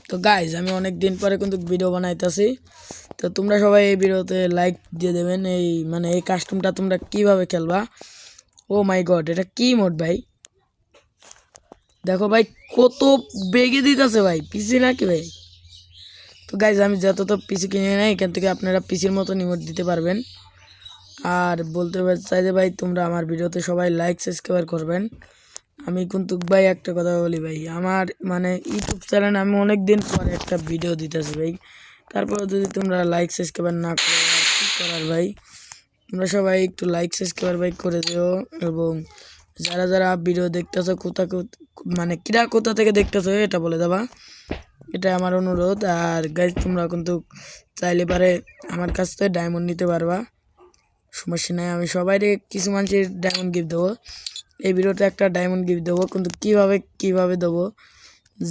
তো গাইজ আমি অনেক দিন পরে কিন্তু ভিডিও বানাইতেছি। তো তোমরা সবাই এই ভিডিওতে লাইক দিয়ে দেবেন। এই কাস্টমটা তোমরা কিভাবে খেলবা। ও মাই গড, এটা কি মোড ভাই, দেখো ভাই কত বেগে দিতেছে ভাই, পিসি নাকি ভাই। তো গাইজ আমি যত তো পিসি কিনে নেই, এখান থেকে আপনারা পিসির মতো ইমোট দিতে পারবেন। আর বলতে চাই যে ভাই তোমরা আমার ভিডিওতে সবাই লাইক সাবস্ক্রাইব করবেন। আমি কিন্তু ভাই একটা কথা বলি ভাই, আমার ইউটিউব চ্যানেলে আমি অনেক দিন পরে একটা ভিডিও দিতেছি ভাই, তারপরে যদি তোমরা লাইক সাবস্ক্রাইব না করো আর কি করার ভাই। তোমরা সবাই একটু লাইক সাবস্ক্রাইব ভাই করে দিও। এবং যারা যারা ভিডিও দেখতেছো কোথা থেকে দেখতেছো এটা বলে দেবা, এটা আমার অনুরোধ। আর গাইজ তোমরা কিন্তু চাইলে পারে আমার কাছ থেকে ডায়মন্ড নিতে পারবা, সমস্যা নাই। আমি সবাই কিছু মানুষের ডায়মন্ড গিফট দেবো, এই ভিডিওতে একটা ডায়মন্ড গিফট দেবো। কিন্তু কীভাবে দেবো,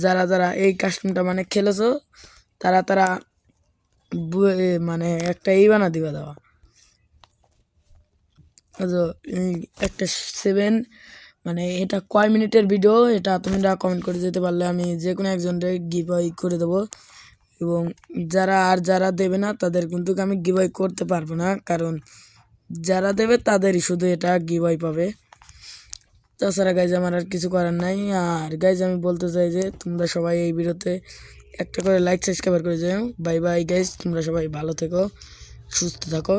যারা যারা এই কাস্টমটা খেলেছো তারা তারা একটা বানা দিবা দেওয়া। একটা 7 এটা কয় মিনিটের ভিডিও, এটা তোমরা কমেন্ট করে যেতে পারলে আমি যে কোনো একজনকে গিভওয়ে করে দেবো। এবং যারা দেবে না তাদের কিন্তু আমি গিভওয়ে করতে পারবো না, কারণ যারা দেবে তাদেরই শুধু এটা গিভওয়ে পাবে। তাছাড়া গাইজ আমার আর কিছু করার নাই। আর গাইজ আমি বলতে চাই যে তোমরা সবাই এই ভিডিওতে একটা করে লাইক সাবস্ক্রাইব করে যাও। বাই বাই গাইজ, তোমরা সবাই ভালো থেকো, সুস্থ থাকো।